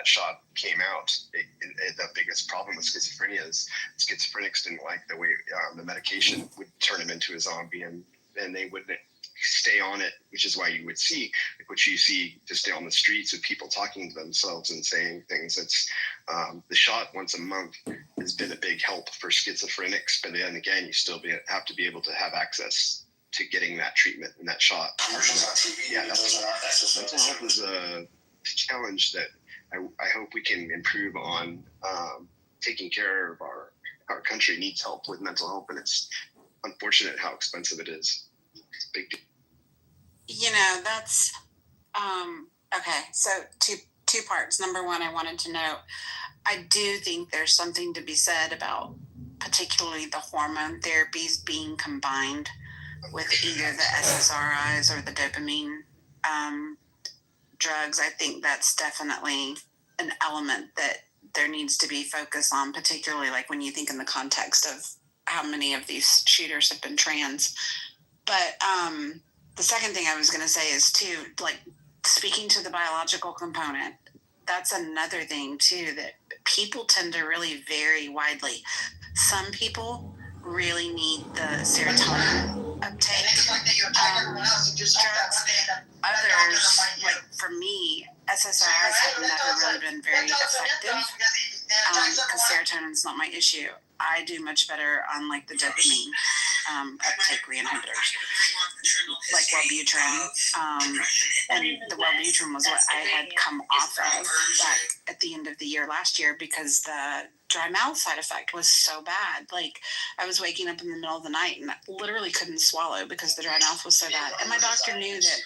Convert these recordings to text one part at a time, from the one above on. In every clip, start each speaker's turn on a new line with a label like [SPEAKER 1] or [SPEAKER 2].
[SPEAKER 1] that shot came out, the biggest problem with schizophrenia is schizophrenics didn't like the way the medication would turn him into a zombie, and they wouldn't stay on it, which is why you would see what you see just on the streets with people talking to themselves and saying things. It's the shot once a month has been a big help for schizophrenics, but then again, you still have to be able to have access to getting that treatment and that shot. Yeah, mental health is a challenge that I hope we can improve on. Taking care of our country needs help with mental health, and it's unfortunate how expensive it is. Big deal.
[SPEAKER 2] That's okay. So two parts. Number one, I wanted to know, I do think there's something to be said about particularly the hormone therapies being combined with either the SSRIs or the dopamine drugs. I think that's definitely an element that there needs to be focus on, particularly like when you think in the context of how many of these shooters have been trans. But the second thing I was going to say is too, like speaking to the biological component, that's another thing too, that people tend to really vary widely. Some people really need the serotonin uptake drugs. Others, like for me, SSRIs have never really been very effective because serotonin is not my issue. I do much better on like the dopamine uptake inhibitors, like Wellbutrin. And the Wellbutrin was what I had come off of back at the end of the year last year because the dry mouth side effect was so bad. Like I was waking up in the middle of the night and I literally couldn't swallow because the dry mouth was so bad. And my doctor knew that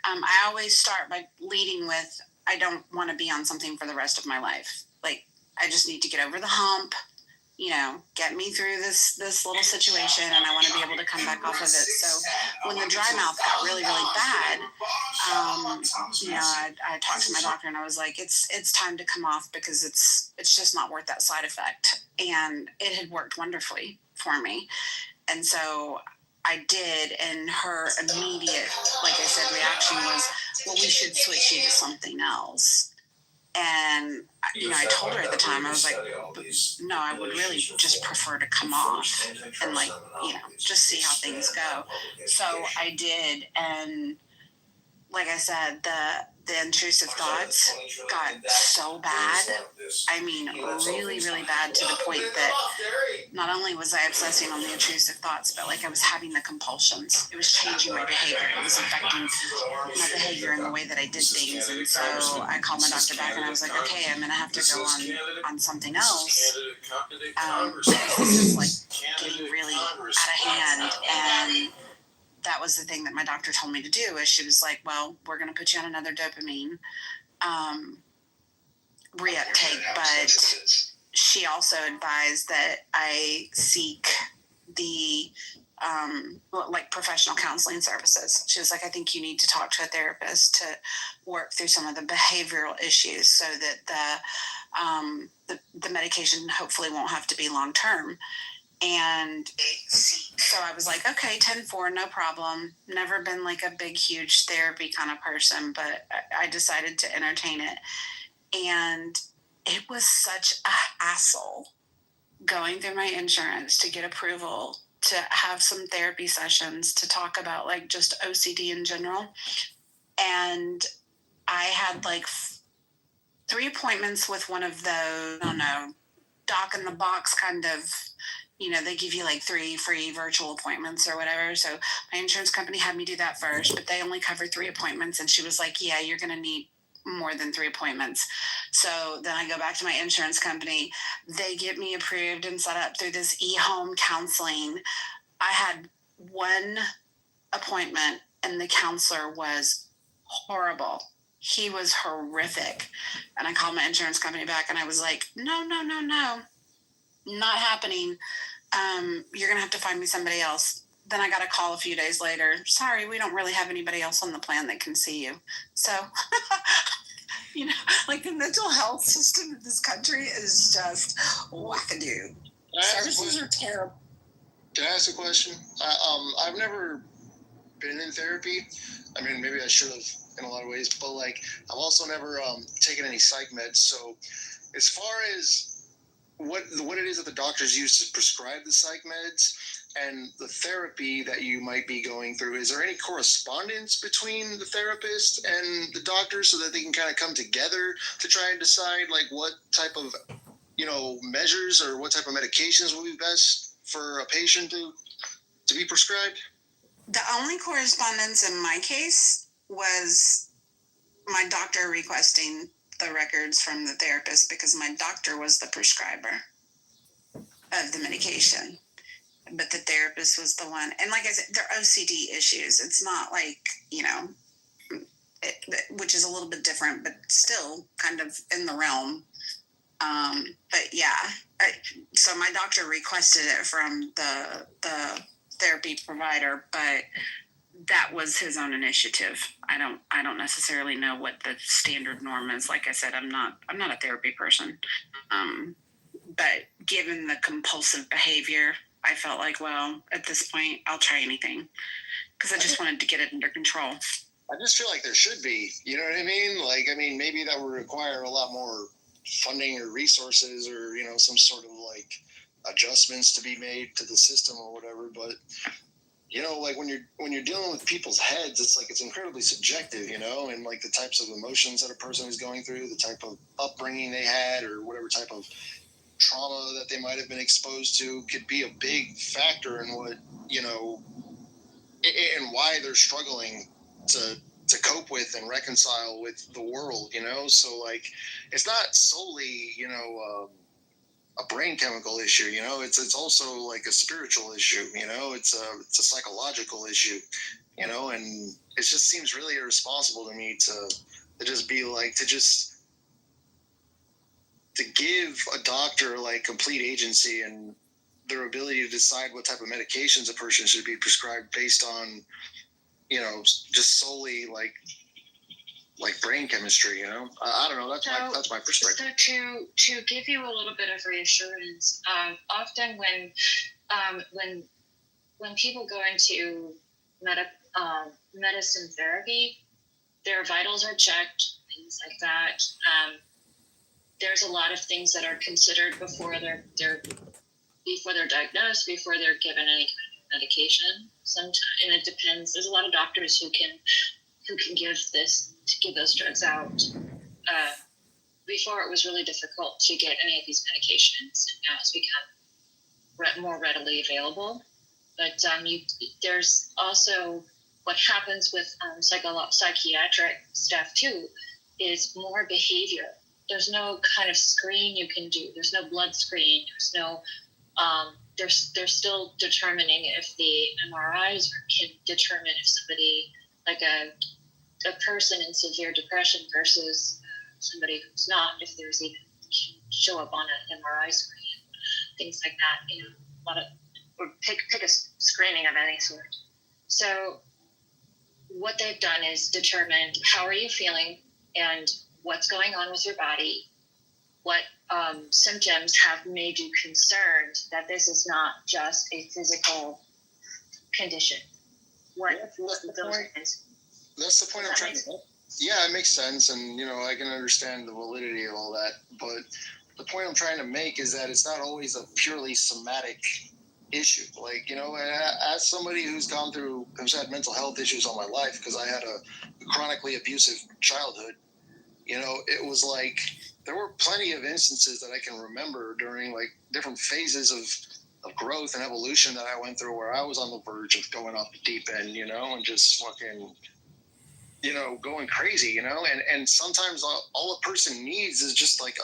[SPEAKER 2] I always start by leading with, I don't want to be on something for the rest of my life. Like I just need to get over the hump, get me through this little situation, and I want to be able to come back off of it. So when the dry mouth got really, really bad, I talked to my doctor and I was like, it's time to come off because it's just not worth that side effect. And it had worked wonderfully for me. And so I did, and her immediate, like I said, reaction was, well, we should switch you to something else. And, I told her at the time, I was like, no, I would really just prefer to come off and just see how things go. So I did. And like I said, the intrusive thoughts got so bad. I mean, really, really bad to the point that not only was I obsessing on the intrusive thoughts, but like I was having the compulsions. It was changing my behavior. It was affecting my behavior and the way that I did things. And so I called my doctor back and I was like, okay, I'm going to have to go on something else. This is like getting really out of hand. And that was the thing that my doctor told me to do, is she was like, well, we're going to put you on another dopamine reuptake, but she also advised that I seek the professional counseling services. She was like, I think you need to talk to a therapist to work through some of the behavioral issues so that the medication hopefully won't have to be long term. And so I was like, okay, 10-4, no problem. Never been like a big, huge therapy kind of person, but I decided to entertain it. And it was such a hassle going through my insurance to get approval to have some therapy sessions to talk about like just OCD in general. And I had like 3 appointments with one of those, doc in the box kind of, they give you like 3 free virtual appointments or whatever. So my insurance company had me do that first, but they only covered 3 appointments. And she was like, yeah, you're going to need more than 3 appointments. So then I go back to my insurance company. They get me approved and set up through this e-home counseling. I had 1 appointment and the counselor was horrible. He was horrific. And I called my insurance company back and I was like, no, not happening. You're going to have to find me somebody else. Then I got a call a few days later. Sorry, we don't really have anybody else on the plan that can see you. So, like the mental health system in this country is just wackadoo. Services are terrible.
[SPEAKER 3] Can I ask a question? I've never been in therapy. I mean, maybe I should have in a lot of ways, but like I've also never taken any psych meds. So as far as what it is that the doctors use to prescribe the psych meds and the therapy that you might be going through, is there any correspondence between the therapist and the doctor so that they can kind of come together to try and decide like what type of measures or what type of medications will be best for a patient to be prescribed?
[SPEAKER 2] The only correspondence in my case was my doctor requesting the records from the therapist because my doctor was the prescriber of the medication. But the therapist was the one. And like I said, they're OCD issues. It's not like, which is a little bit different, but still kind of in the realm. But yeah, so my doctor requested it from the therapy provider, but that was his own initiative. I don't necessarily know what the standard norm is. Like I said, I'm not a therapy person. But given the compulsive behavior, I felt like, well, at this point, I'll try anything because I just wanted to get it under control.
[SPEAKER 3] I just feel like there should be, you know what I mean? Like, I mean, maybe that would require a lot more funding or resources or, some sort of like adjustments to be made to the system or whatever. But, like when you're dealing with people's heads, it's like, it's incredibly subjective, and like the types of emotions that a person is going through, the type of upbringing they had or whatever type of trauma that they might have been exposed to could be a big factor in what, and why they're struggling to cope with and reconcile with the world, So like, it's not solely, a brain chemical issue, it's also like a spiritual issue, it's a psychological issue, and it just seems really irresponsible to me to just be like, to give a doctor like complete agency and their ability to decide what type of medications a person should be prescribed based on, just solely like brain chemistry. I don't know. That's my perspective.
[SPEAKER 4] So to give you a little bit of reassurance, often when people go into medicine therapy, their vitals are checked, things like that. There's a lot of things that are considered before they're diagnosed, before they're given any kind of medication. Sometimes, and it depends. There's a lot of doctors who can give those drugs out. Before it was really difficult to get any of these medications. Now it's become more readily available. But there's also what happens with psychiatric stuff too is more behavior. There's no kind of screen you can do. There's no blood screen. There's no. They're still determining if the MRIs can determine if somebody like a person in severe depression versus somebody who's not, if there's even show up on an MRI screen, things like that. Or pick a screening of any sort. So what they've done is determined how are you feeling and what's going on with your body, what symptoms have made you concerned that this is not just a physical condition.
[SPEAKER 3] That's the point I'm trying to make. Yeah, it makes sense, and I can understand the validity of all that. But the point I'm trying to make is that it's not always a purely somatic issue. Like, as somebody who's had mental health issues all my life because I had a chronically abusive childhood, it was like there were plenty of instances that I can remember during like different phases of growth and evolution that I went through where I was on the verge of going off the deep end, and just fucking, going crazy, and sometimes all a person needs is just like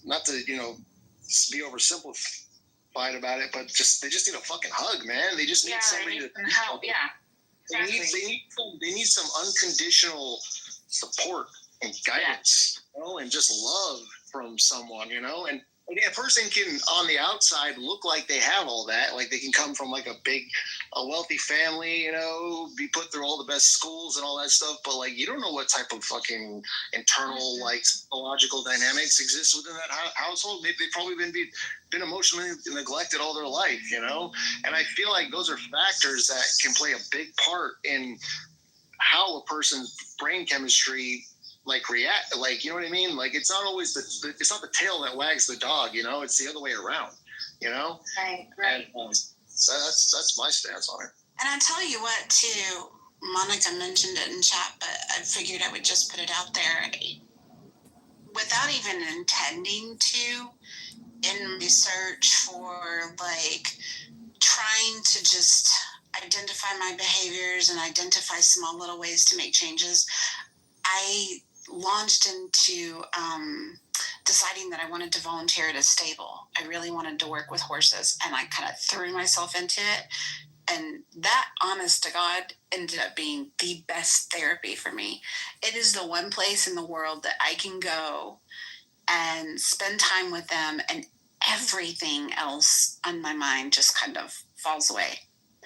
[SPEAKER 3] not to, be oversimplified about it, but they just need a fucking hug, man. They just need somebody to
[SPEAKER 4] help. Yeah. Exactly.
[SPEAKER 3] They need some unconditional support and guidance, and just love from someone, and a person can on the outside look like they have all that, like they can come from like a wealthy family, be put through all the best schools and all that stuff, but like you don't know what type of fucking internal like psychological dynamics exist within that household. They've probably been emotionally neglected all their life, and I feel like those are factors that can play a big part in how a person's brain chemistry like react, like, you know what I mean? Like, it's not always it's not the tail that wags the dog, you know, it's the other way around, you know?
[SPEAKER 4] Right.
[SPEAKER 3] And so that's my stance on it.
[SPEAKER 2] And I tell you what, too, Monica mentioned it in chat, but I figured I would just put it out there. Without even intending to, in research for like trying to just identify my behaviors and identify small little ways to make changes, I launched into deciding that I wanted to volunteer at a stable. I really wanted to work with horses, and I kind of threw myself into it. And that, honest to God, ended up being the best therapy for me. It is the one place in the world that I can go and spend time with them, and everything else on my mind just kind of falls away.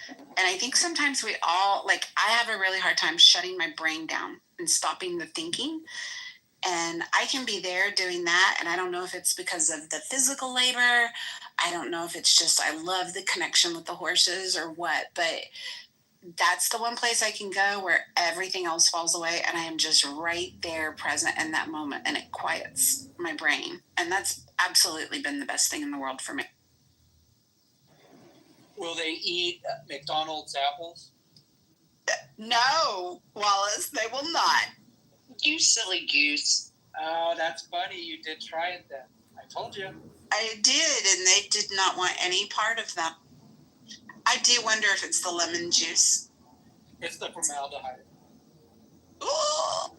[SPEAKER 2] And I think sometimes we all, like, I have a really hard time shutting my brain down and stopping the thinking. And I can be there doing that. And I don't know if it's because of the physical labor. I don't know if it's just I love the connection with the horses or what. But that's the one place I can go where everything else falls away. And I am just right there present in that moment. And it quiets my brain. And that's absolutely been the best thing in the world for me.
[SPEAKER 5] Will they eat McDonald's apples?
[SPEAKER 2] No, Wallace, they will not.
[SPEAKER 6] You silly goose.
[SPEAKER 5] Oh, that's funny. You did try it then. I told you.
[SPEAKER 2] I did, and they did not want any part of them. I do wonder if it's the lemon juice.
[SPEAKER 5] It's the formaldehyde.
[SPEAKER 2] Oh,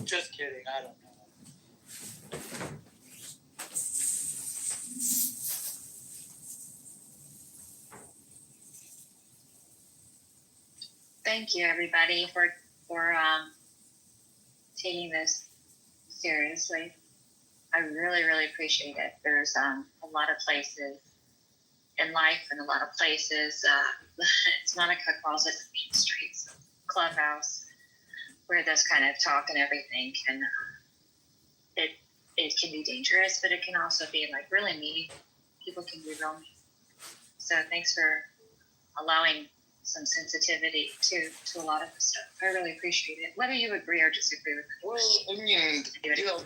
[SPEAKER 5] Just kidding. I don't know.
[SPEAKER 4] Thank you, everybody, for taking this seriously. I really, really appreciate it. There's a lot of places in life and a lot of places. It's Monica calls it the mean streets, clubhouse, where this kind of talk and everything can it can be dangerous, but it can also be like really mean. People can be real mean. So thanks for allowing some sensitivity to a lot of this stuff. I really appreciate it, whether you agree or disagree with it.
[SPEAKER 3] Well, I mean, you know,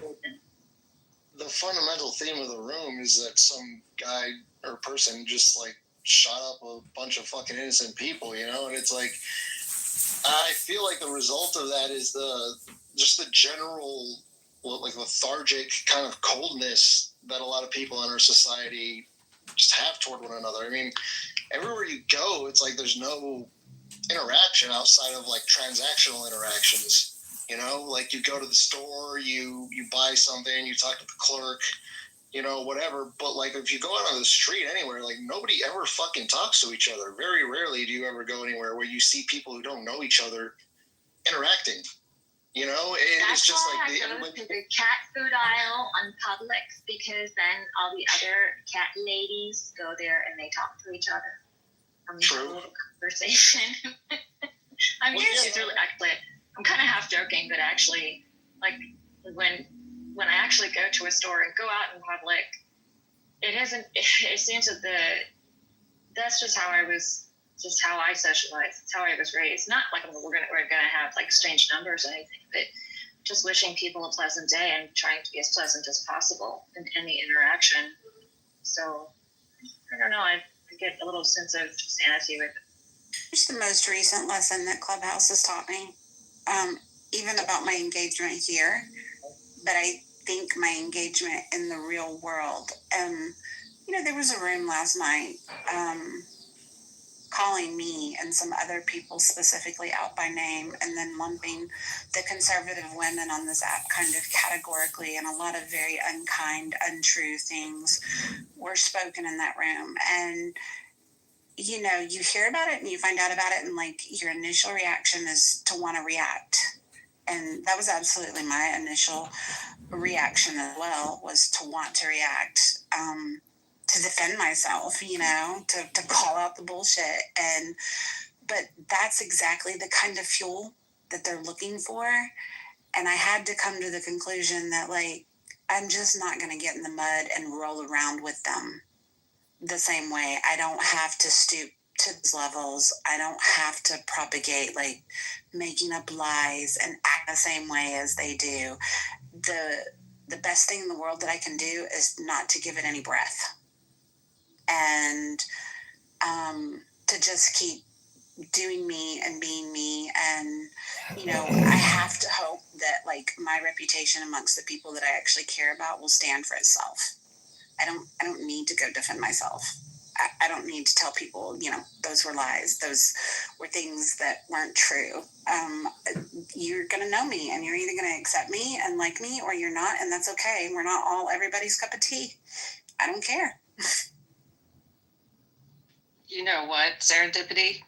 [SPEAKER 3] the fundamental theme of the room is that some guy or person just like shot up a bunch of fucking innocent people, you know, and it's like, I feel like the result of that is just the general, like, lethargic kind of coldness that a lot of people in our society just have toward one another. I mean, everywhere you go, it's like there's no interaction outside of like transactional interactions. You know, like you go to the store, you buy something, you talk to the clerk, you know, whatever. But like if you go out on the street anywhere, like nobody ever fucking talks to each other. Very rarely do you ever go anywhere where you see people who don't know each other interacting. You know, it's just like
[SPEAKER 4] I go to the cat food aisle on Publix, because then all the other cat ladies go there and they talk to each other. True. A little conversation. I mean, it's really actually. I'm kind of half joking, but actually, like when I actually go to a store and go out in public, it seems that that's just how I was. Just how I socialize. It's how I was raised. Not like we're gonna have like strange numbers or anything, but just wishing people a pleasant day and trying to be as pleasant as possible in any interaction. So I don't know. I get a little sense of sanity with it.
[SPEAKER 2] Here's the most recent lesson that Clubhouse has taught me, even about my engagement here, but I think my engagement in the real world. You know, there was a room last night. Calling me and some other people specifically out by name, and then lumping the conservative women on this app kind of categorically, and a lot of very unkind, untrue things were spoken in that room. And, you know, you hear about it and you find out about it, and like your initial reaction is to want to react. And that was absolutely my initial reaction as well, was to want to react. To defend myself, you know, to call out the bullshit. But that's exactly the kind of fuel that they're looking for. And I had to come to the conclusion that, like, I'm just not going to get in the mud and roll around with them the same way. I don't have to stoop to those levels. I don't have to propagate like making up lies and act the same way as they do. The best thing in the world that I can do is not to give it any breath, and to just keep doing me and being me. And I have to hope that like my reputation amongst the people that I actually care about will stand for itself. I don't need to go defend myself. I don't need to tell people, those were lies. Those were things that weren't true. You're going to know me, and you're either going to accept me and like me, or you're not, and that's okay. We're not all everybody's cup of tea. I don't care.
[SPEAKER 6] You know what, serendipity?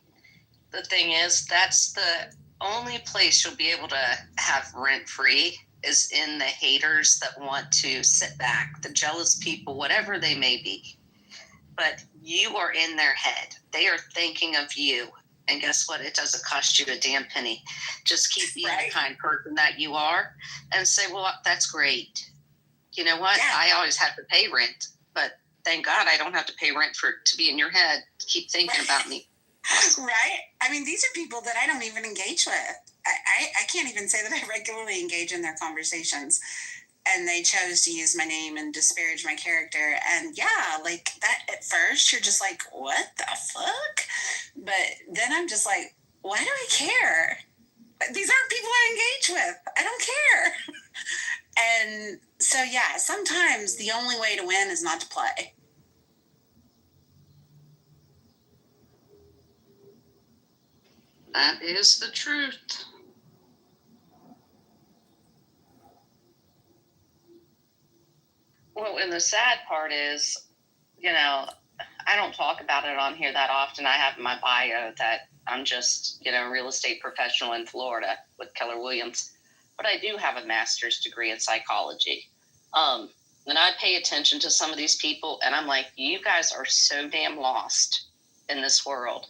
[SPEAKER 6] The thing is, that's the only place you'll be able to have rent-free is in the haters that want to sit back, the jealous people, whatever they may be. But you are in their head. They are thinking of you. And guess what? It doesn't cost you a damn penny. Just keep being the kind person that you are and say, well, that's great. You know what? Yeah. I always have to pay rent, but thank God I don't have to pay rent to be in your head. Keep thinking about me.
[SPEAKER 2] Right? I mean, these are people that I don't even engage with. I can't even say that I regularly engage in their conversations. And they chose to use my name and disparage my character. And yeah, like that at first, you're just like, what the fuck? But then I'm just like, why do I care? These aren't people I engage with. I don't care. And so, yeah, sometimes the only way to win is not to play.
[SPEAKER 6] That is the truth. Well, and the sad part is, I don't talk about it on here that often. I have in my bio that I'm just, a real estate professional in Florida with Keller Williams. But I do have a master's degree in psychology. And I pay attention to some of these people, and I'm like, you guys are so damn lost in this world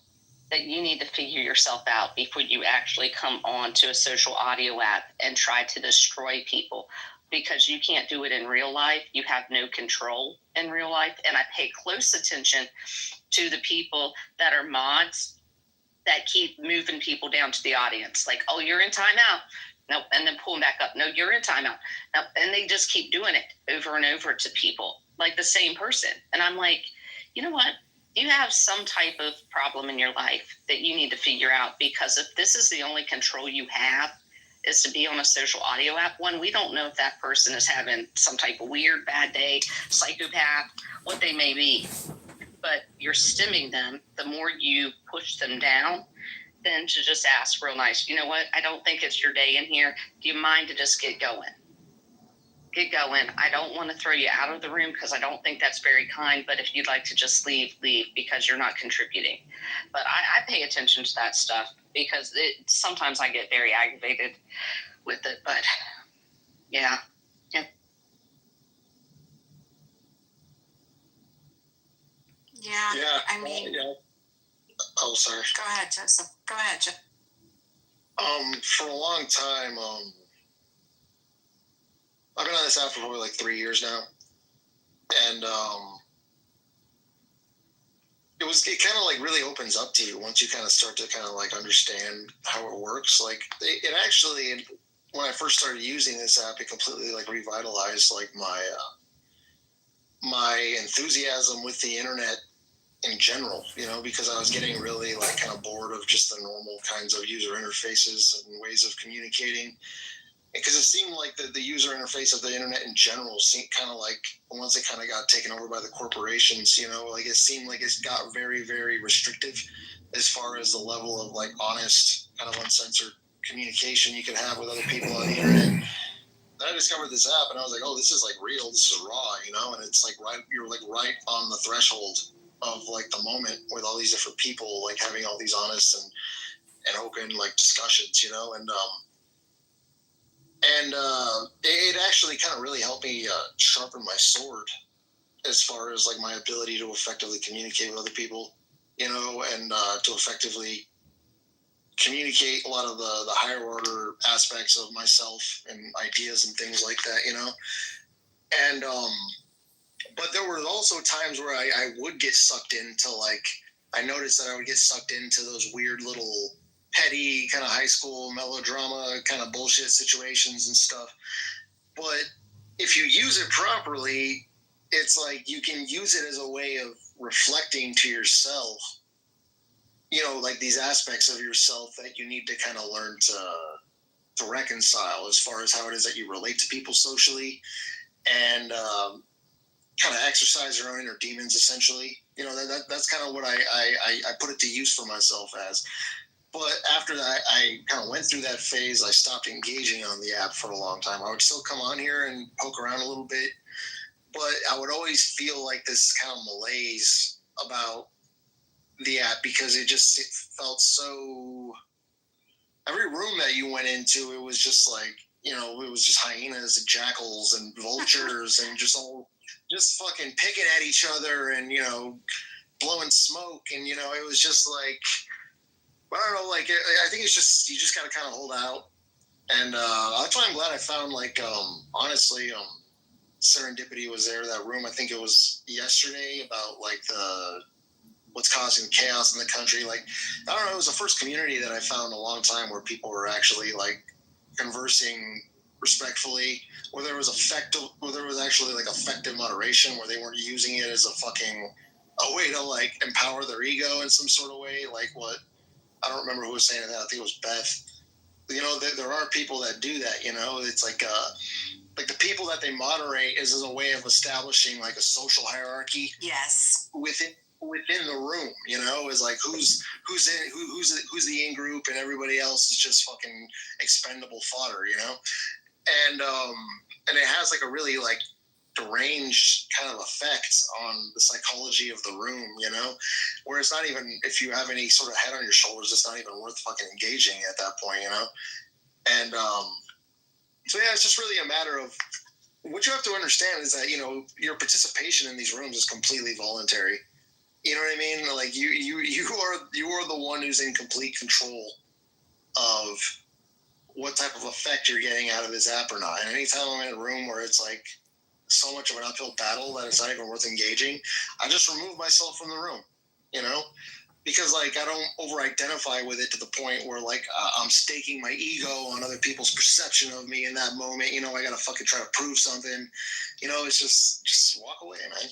[SPEAKER 6] that you need to figure yourself out before you actually come on to a social audio app and try to destroy people. Because you can't do it in real life. You have no control in real life. And I pay close attention to the people that are mods that keep moving people down to the audience. Like, oh, you're in timeout. Nope. And then pull them back up. No, you're in timeout. Nope. And they just keep doing it over and over to people, like the same person. And I'm like, you know what? You have some type of problem in your life that you need to figure out, because if this is the only control you have, is to be on a social audio app. One, we don't know if that person is having some type of weird, bad day, psychopath, what they may be. But you're stimming them. The more you push them down, then to just ask real nice, you know what? I don't think it's your day in here. Do you mind to just get going? Get going. I don't want to throw you out of the room because I don't think that's very kind. But if you'd like to just leave because you're not contributing. But I pay attention to that stuff because sometimes I get very aggravated with it. But yeah.
[SPEAKER 2] Yeah. I mean,
[SPEAKER 3] yeah. Oh, sorry.
[SPEAKER 2] Go ahead, Joseph. Go ahead, Jeff.
[SPEAKER 3] For a long time, I've been on this app for probably like 3 years now, and it kind of like really opens up to you once you kind of start to kind of like understand how it works. Like it actually, when I first started using this app, it completely like revitalized like my enthusiasm with the internet in general, because I was getting really like kind of bored of just the normal kinds of user interfaces and ways of communicating. Because it seemed like the user interface of the internet in general seemed kind of like, once it kind of got taken over by the corporations, like it seemed like it got very, very restrictive as far as the level of like honest, kind of uncensored communication you could have with other people on the internet. Then I discovered this app and I was like, oh, this is like real, this is raw, and it's like you're like right on the threshold of like the moment with all these different people like having all these honest and open like discussions, and it actually kind of really helped me sharpen my sword as far as like my ability to effectively communicate with other people, and to effectively communicate a lot of the higher order aspects of myself and ideas and things like that, and but there were also times where I would get sucked into like I noticed that I would get sucked into those weird little petty kind of high school melodrama kind of bullshit situations and stuff. But if you use it properly, it's like you can use it as a way of reflecting to yourself, you know, like these aspects of yourself that you need to kind of learn to reconcile as far as how it is that you relate to people socially, and kind of exercise your own inner demons, essentially. You know, that's kind of what I put it to use for myself as. But after that, I kind of went through that phase. I stopped engaging on the app for a long time. I would still come on here and poke around a little bit, but I would always feel like this kind of malaise about the app because it felt so. Every room that you went into, it was just like, you know, it was just hyenas and jackals and vultures and just fucking picking at each other and, you know, blowing smoke. And, you know, it was just like, I don't know, like, I think it's just, you just got to kind of hold out. And that's why I'm glad I found, like, honestly, serendipity was there, that room. I think it was yesterday about, like, what's causing chaos in the country. Like, I don't know, it was the first community that I found in a long time where people were actually, like, conversing respectfully, where there was actually, like, effective moderation, where they weren't using it as a way to, like, empower their ego in some sort of way, like what, I don't remember who was saying that. I think it was Beth. You know, there are people that do that. You know, it's like the people that they moderate is as a way of establishing like a social hierarchy.
[SPEAKER 2] Yes.
[SPEAKER 3] Within the room, you know, is like who's the in group, and everybody else is just fucking expendable fodder. You know, and it has like a really like deranged kind of effects on the psychology of the room, you know, where it's not even, if you have any sort of head on your shoulders, it's not even worth fucking engaging at that point, you know. And so yeah, it's just really a matter of what you have to understand is that, you know, your participation in these rooms is completely voluntary. You know what I mean? Like you are the one who's in complete control of what type of effect you're getting out of this app or not. And anytime I'm in a room where it's like so much of an uphill battle that it's not even worth engaging, I just remove myself from the room, you know, because like I don't over identify with it to the point where like I'm staking my ego on other people's perception of me in that moment. You know, I gotta fucking try to prove something. You know, it's just walk away, man.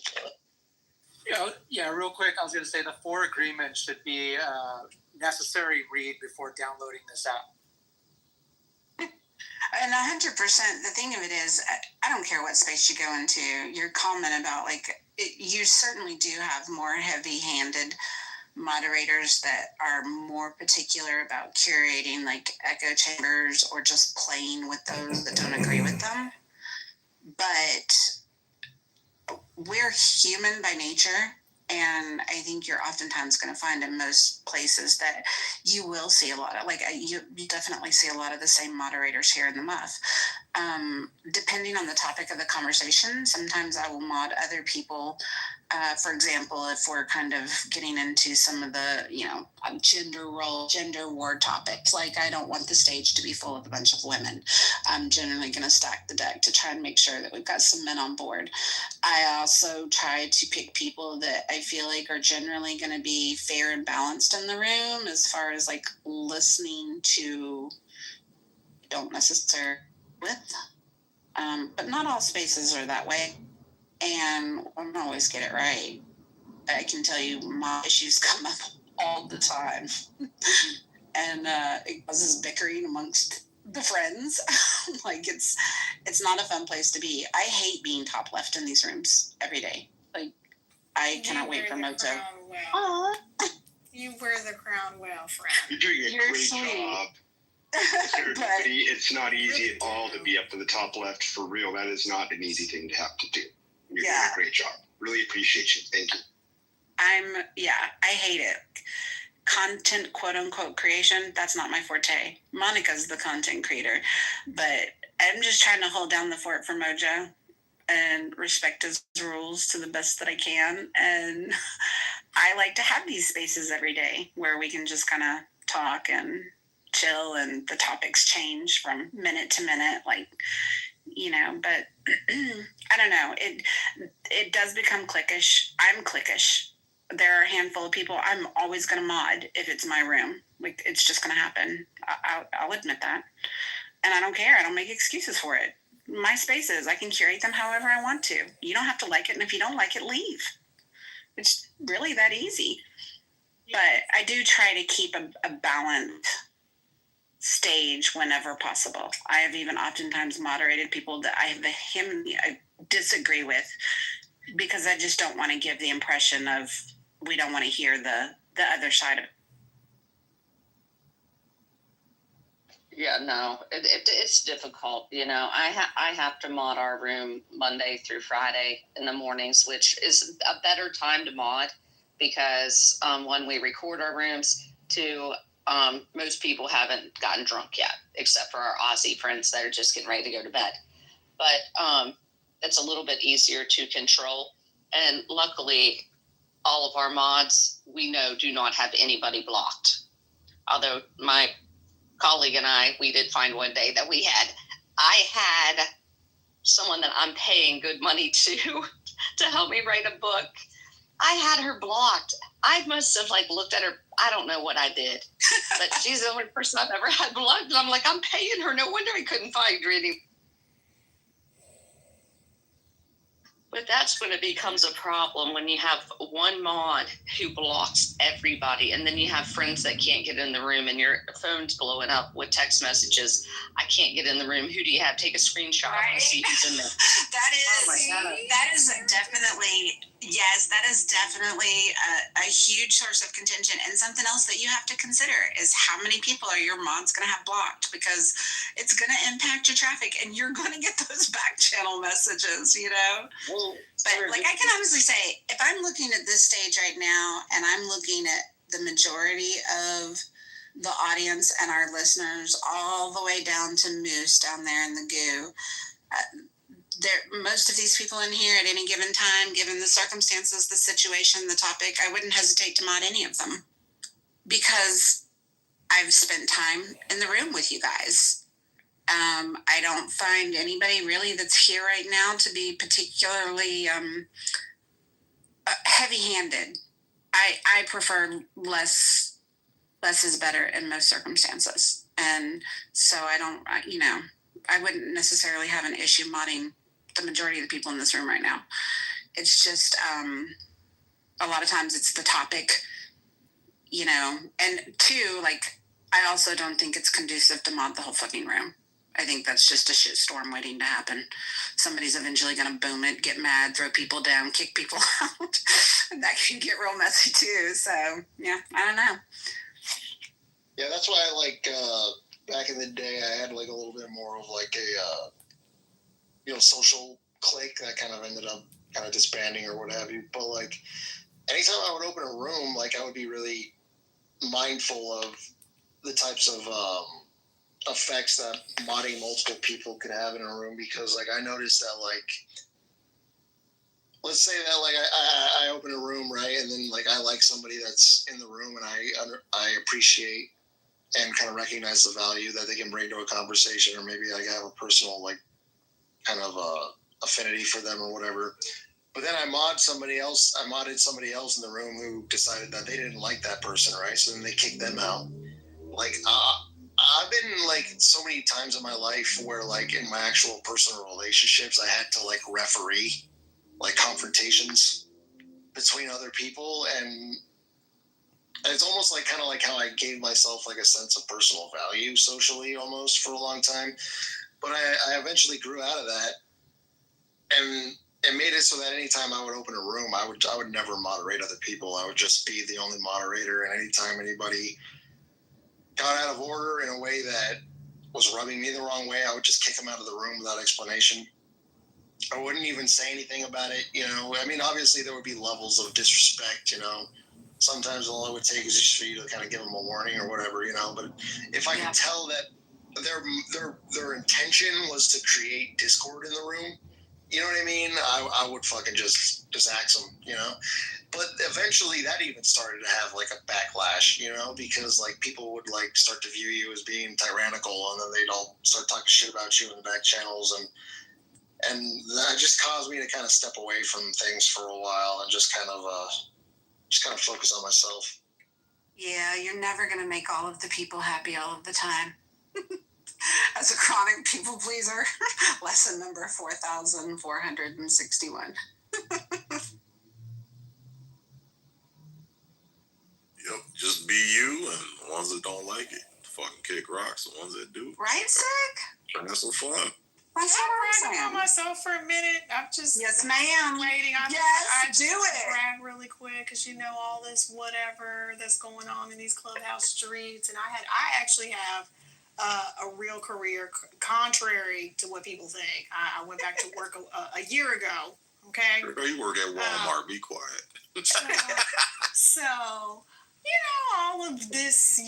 [SPEAKER 5] Yeah, real quick, I was going to say the 4 agreements should be a necessary read before downloading this app.
[SPEAKER 2] And 100%, the thing of it is, I don't care what space you go into. Your comment about you certainly do have more heavy-handed moderators that are more particular about curating like echo chambers or just playing with those that don't agree with them. But we're human by nature. And I think you're oftentimes going to find in most places that you will see a lot of, like, you definitely see a lot of the same moderators here in the Muff. Depending on the topic of the conversation, sometimes I will mod other people. For example, if we're kind of getting into some of the, you know, gender war topics, like I don't want the stage to be full of a bunch of women. I'm generally going to stack the deck to try and make sure that we've got some men on board. I also try to pick people that I feel like are generally going to be fair and balanced in the room as far as like listening to, don't necessarily with, but not all spaces are that way. And I don't always get it right. I can tell you my issues come up all the time. And it causes bickering amongst the friends. Like it's not a fun place to be. I hate being top left in these rooms every day. Like I cannot wait for Moto.
[SPEAKER 7] Well. You wear the crown well, friend.
[SPEAKER 1] You're doing a great job. Serendipity, it's not easy at all to be up to the top left, for real. That is not an easy thing to have to do. You're doing a great job. Really appreciate you. Thank you.
[SPEAKER 2] I hate it. Content, quote unquote, creation, that's not my forte. Monica's the content creator, but I'm just trying to hold down the fort for Mojo and respect his rules to the best that I can. And I like to have these spaces every day where we can just kind of talk and chill, and the topics change from minute to minute, like, you know, but I don't know. It does become cliquish. I'm cliquish. there are a handful of people I'm always going to mod if it's my room. Like, it's just going to happen. I'll admit that. And I don't care. I don't make excuses for it. My spaces, I can curate them however I want to. You don't have to like it. And if you don't like it, leave. It's really that easy. But I do try to keep a balanced stage whenever possible. I have even oftentimes moderated people that I disagree with, because I just don't want to give the impression of we don't want to hear the other side of it.
[SPEAKER 6] Yeah, no, it's difficult. You know, I have to mod our room Monday through Friday in the mornings, which is a better time to mod because when we record our rooms, most people haven't gotten drunk yet, except for our Aussie friends that are just getting ready to go to bed. But it's a little bit easier to control. And luckily, all of our mods, we know, do not have anybody blocked. Although my colleague and we did find one day that I had someone that I'm paying good money to help me write a book. I had her blocked. I must have looked at her. I don't know what I did, but she's the only person I've ever had blocked. And I'm like, I'm paying her. No wonder I couldn't find her anymore. But that's when it becomes a problem, when you have one mod who blocks everybody, and then you have friends that can't get in the room, and your phone's blowing up with text messages. I can't get in the room. Who do you have? Take a screenshot. I want to see who's in there.
[SPEAKER 2] That is definitely, yes, that is definitely a huge source of contention. And something else that you have to consider is how many people are your mods going to have blocked, because it's going to impact your traffic, and you're going to get those back channel messages, you know?
[SPEAKER 3] Well,
[SPEAKER 2] but like, I can honestly say, if I'm looking at this stage right now and I'm looking at the majority of the audience and our listeners all the way down to Moose down there in the goo, most of these people in here at any given time, given the circumstances, the situation, the topic, I wouldn't hesitate to mod any of them, because I've spent time in the room with you guys. I don't find anybody really that's here right now to be particularly heavy-handed. I prefer less is better in most circumstances. And so I wouldn't necessarily have an issue modding the majority of the people in this room right now. It's just a lot of times it's the topic, you know, and two, like, I also don't think it's conducive to mod the whole fucking room. I think that's just a shit storm waiting to happen. Somebody's eventually going to boom it, get mad, throw people down, kick people out. And that can get real messy too. So, yeah, I don't know.
[SPEAKER 3] Yeah, that's why back in the day, I had a little bit more of a social clique that kind of ended up kind of disbanding or what have you. But anytime I would open a room, I would be really mindful of the types of effects that modding multiple people could have in a room, because I noticed that let's say that I open a room, right, and then I like somebody that's in the room, and I appreciate and kind of recognize the value that they can bring to a conversation, or maybe I have a personal kind of affinity for them or whatever. But then I modded somebody else in the room who decided that they didn't like that person, right? So then they kicked them out. I've been so many times in my life where in my actual personal relationships, I had to referee confrontations between other people, and it's almost kind of how I gave myself a sense of personal value socially almost for a long time. But I eventually grew out of that, and it made it so that anytime I would open a room, I would never moderate other people. I would just be the only moderator, and anytime anybody got out of order in a way that was rubbing me the wrong way, I would just kick them out of the room without explanation. I wouldn't even say anything about it, you know. I mean, obviously there would be levels of disrespect, you know. Sometimes all it would take is just for you to kind of give them a warning or whatever, you know. But if I could tell that their intention was to create discord in the room, you know what I mean? I would fucking just axe them, you know. But eventually that even started to have a backlash, you know, because people would start to view you as being tyrannical, and then they'd all start talking shit about you in the back channels, and that just caused me to kind of step away from things for a while and just kind of just kind of focus on myself.
[SPEAKER 2] Yeah, you're never going to make all of the people happy all of the time. As a chronic people pleaser, lesson number 4,461.
[SPEAKER 8] Yep, just be you, and the ones that don't like it, fucking kick rocks. The ones that do,
[SPEAKER 2] Right, Sick?
[SPEAKER 8] try to have some fun.
[SPEAKER 2] That's
[SPEAKER 7] Can
[SPEAKER 2] what
[SPEAKER 7] I
[SPEAKER 2] I'm
[SPEAKER 7] brag
[SPEAKER 2] saying.
[SPEAKER 7] on myself for a minute? I'm just
[SPEAKER 2] Yes, ma'am.
[SPEAKER 7] waiting. I
[SPEAKER 2] Yes, do
[SPEAKER 7] just
[SPEAKER 2] it.
[SPEAKER 7] brag really quick because you know all this whatever that's going on in these clubhouse streets, and I actually have a real career, contrary to what people think. I went back to work a year ago. Okay.
[SPEAKER 8] Girl, you work at Walmart. Be quiet.
[SPEAKER 7] So, all of this,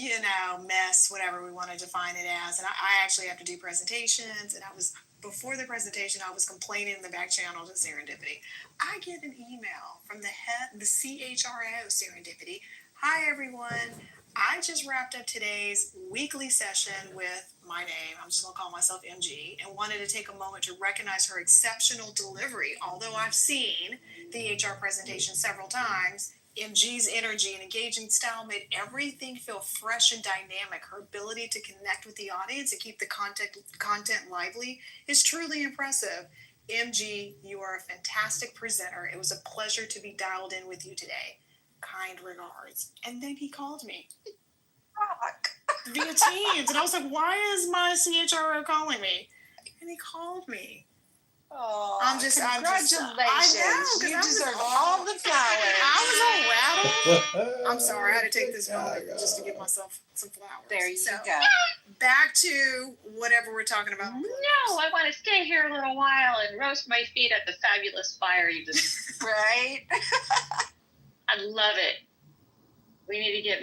[SPEAKER 7] mess, whatever we want to define it as. And I actually have to do presentations. And before the presentation, I was complaining in the back channel to Serendipity. I get an email from the CHRO Serendipity. Hi, everyone. I just wrapped up today's weekly session with my name. I'm just going to call myself MG, and wanted to take a moment to recognize her exceptional delivery. Although I've seen the HR presentation several times, MG's energy and engaging style made everything feel fresh and dynamic. Her ability to connect with the audience and keep the content lively is truly impressive. MG, you are a fantastic presenter. It was a pleasure to be dialed in with you today. Kind regards. And then he called me via Teams. And I was like, why is my CHRO calling me? And he called me.
[SPEAKER 2] Oh,
[SPEAKER 7] congratulations.
[SPEAKER 2] I know, you deserve all the flowers.
[SPEAKER 7] I was all rattled. I'm sorry, I had to take this moment just to give myself some flowers.
[SPEAKER 2] There you go.
[SPEAKER 7] Back to whatever we're talking about.
[SPEAKER 4] No, I want to stay here a little while and roast my feet at the fabulous fire you just.
[SPEAKER 2] Right?
[SPEAKER 4] I love it. We need to get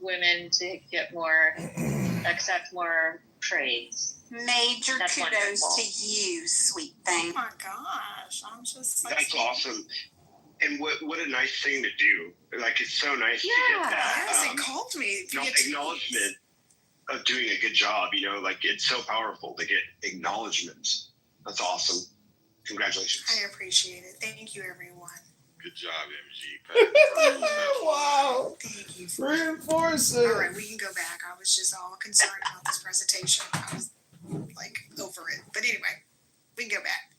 [SPEAKER 4] women to get more, accept more praise.
[SPEAKER 2] Major
[SPEAKER 4] That's
[SPEAKER 2] kudos
[SPEAKER 4] wonderful.
[SPEAKER 2] to you, sweet thing.
[SPEAKER 7] Oh my gosh, I'm just like,
[SPEAKER 1] That's awesome. And what a nice thing to do. Like, it's so nice to get that
[SPEAKER 7] yes, it called me.
[SPEAKER 1] acknowledgement of doing a good job. Like, it's so powerful to get acknowledgement. That's awesome. Congratulations.
[SPEAKER 7] I appreciate it. Thank you, everyone.
[SPEAKER 8] Good job, MG.
[SPEAKER 9] Wow.
[SPEAKER 7] Thank you.
[SPEAKER 9] Reinforce it.
[SPEAKER 7] All right, we can go back. I was just all concerned about this presentation. I was like over it. But anyway, we can go back.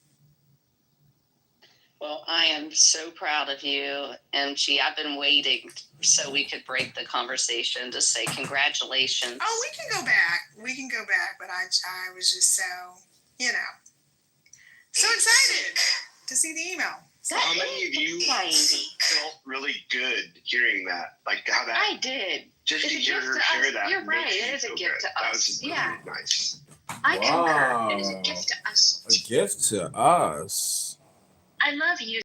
[SPEAKER 6] Well, I am so proud of you, MG. I've been waiting so we could break the conversation to say congratulations.
[SPEAKER 7] Oh, we can go back. We can go back. But I was just so, so excited to see the email.
[SPEAKER 1] How many of you felt really good hearing that? Like, how that.
[SPEAKER 4] I did.
[SPEAKER 1] Just
[SPEAKER 4] It's
[SPEAKER 1] to
[SPEAKER 4] a
[SPEAKER 1] hear
[SPEAKER 4] gift
[SPEAKER 1] her
[SPEAKER 4] to
[SPEAKER 1] share
[SPEAKER 4] us.
[SPEAKER 1] that.
[SPEAKER 4] You're right.
[SPEAKER 1] makes
[SPEAKER 4] It
[SPEAKER 1] me
[SPEAKER 4] is a
[SPEAKER 1] feel
[SPEAKER 4] gift
[SPEAKER 1] good.
[SPEAKER 4] to
[SPEAKER 1] That
[SPEAKER 4] us.
[SPEAKER 1] was really
[SPEAKER 4] Yeah.
[SPEAKER 1] nice.
[SPEAKER 4] I concur. It is a
[SPEAKER 9] Wow.
[SPEAKER 4] gift to us.
[SPEAKER 9] A gift to us.
[SPEAKER 4] I love you